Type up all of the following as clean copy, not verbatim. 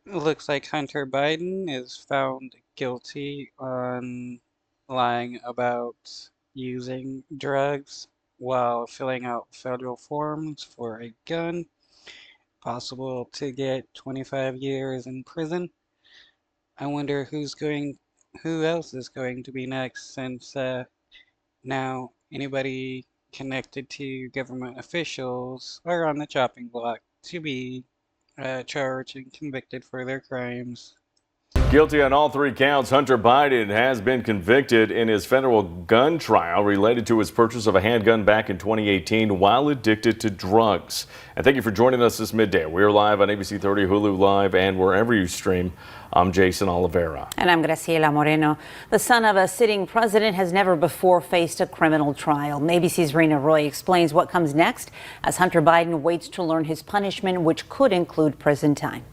It looks like Hunter Biden is found guilty on lying about using drugs while filling out federal forms for a gun, possible to get 25 years in prison. I wonder who else is going to be next since now anybody connected to government officials are on the chopping block to be charged and convicted for their crimes. Guilty on all three counts, Hunter Biden has been convicted in his federal gun trial related to his purchase of a handgun back in 2018 while addicted to drugs. And thank you for joining us this midday. We're live on ABC 30, Hulu Live, and wherever you stream. I'm Jason Oliveira. And I'm Graciela Moreno. The son of a sitting president has never before faced a criminal trial. ABC's Rena Roy explains what comes next as Hunter Biden waits to learn his punishment, which could include prison time.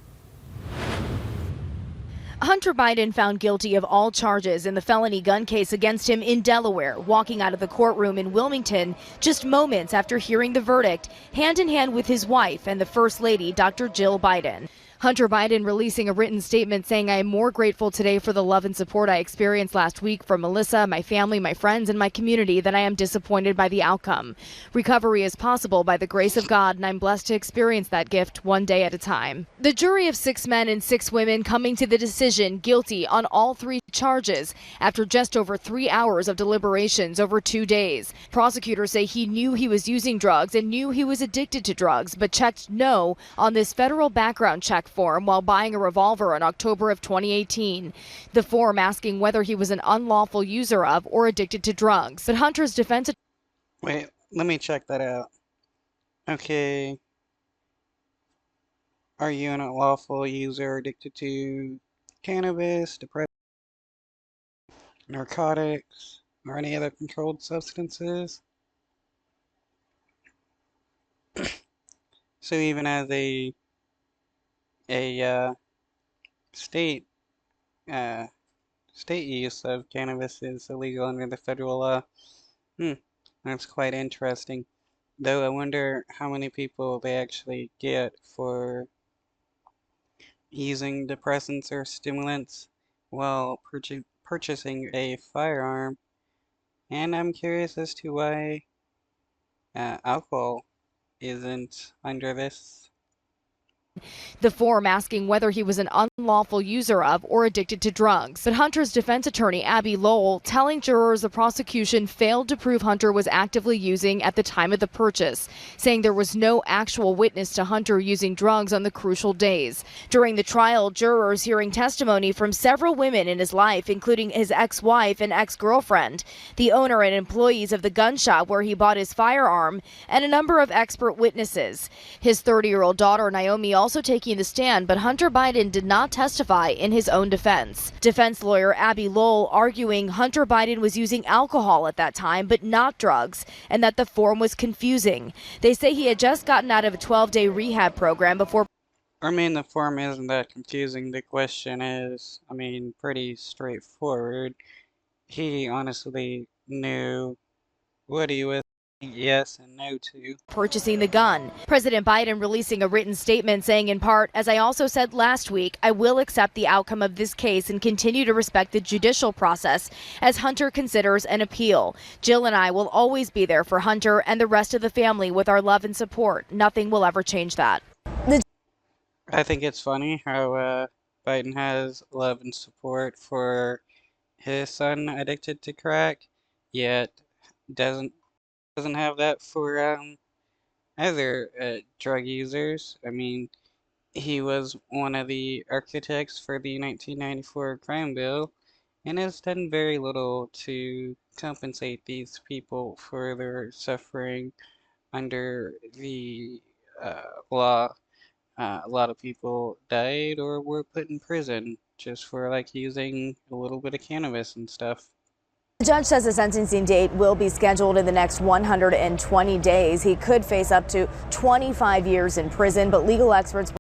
Hunter Biden found guilty of all charges in the felony gun case against him in Delaware, walking out of the courtroom in Wilmington just moments after hearing the verdict, hand in hand with his wife and the First Lady, Dr. Jill Biden. Hunter Biden releasing a written statement saying, "I am more grateful today for the love and support I experienced last week from Melissa, my family, my friends, and my community than I am disappointed by the outcome. Recovery is possible by the grace of God, and I'm blessed to experience that gift one day at a time." The jury of 6 men and 6 women coming to the decision guilty on all 3 charges after just over 3 hours of deliberations over 2 days. Prosecutors say he knew he was using drugs and knew he was addicted to drugs, but checked no on this federal background check form while buying a revolver in October of 2018. The form asking whether he was an unlawful user of or addicted to drugs. But Hunter's defense... Wait, let me check that out. Okay. Are you an unlawful user addicted to cannabis, depression, narcotics, or any other controlled substances? So even as a state state use of cannabis is illegal under the federal law. That's quite interesting. Though I wonder how many people they actually get for using depressants or stimulants while purchasing a firearm. And I'm curious as to why alcohol isn't under this. The form asking whether he was an unlawful user of or addicted to drugs. But Hunter's defense attorney, Abby Lowell, telling jurors the prosecution failed to prove Hunter was actively using at the time of the purchase, saying there was no actual witness to Hunter using drugs on the crucial days. During the trial, jurors hearing testimony from several women in his life, including his ex-wife and ex-girlfriend, the owner and employees of the gun shop where he bought his firearm, and a number of expert witnesses. His 30-year-old daughter, Naomi, also taking the stand, but Hunter Biden did not testify in his own defense. Defense lawyer Abby Lowell arguing Hunter Biden was using alcohol at that time, but not drugs, and that the form was confusing. They say he had just gotten out of a 12-day rehab program before. I mean, the form isn't that confusing. The question is, I mean, pretty straightforward. He honestly knew what he was yes and no to. Purchasing the gun. President Biden releasing a written statement saying in part, "As I also said last week, I will accept the outcome of this case and continue to respect the judicial process as Hunter considers an appeal. Jill and I will always be there for Hunter and the rest of the family with our love and support. Nothing will ever change that." I think it's funny how Biden has love and support for his son addicted to crack, yet doesn't have that for other drug users. I mean, he was one of the architects for the 1994 crime bill and has done very little to compensate these people for their suffering under the law. A lot of people died or were put in prison just for like using a little bit of cannabis and stuff. The judge says the sentencing date will be scheduled in the next 120 days. He could face up to 25 years in prison, but legal experts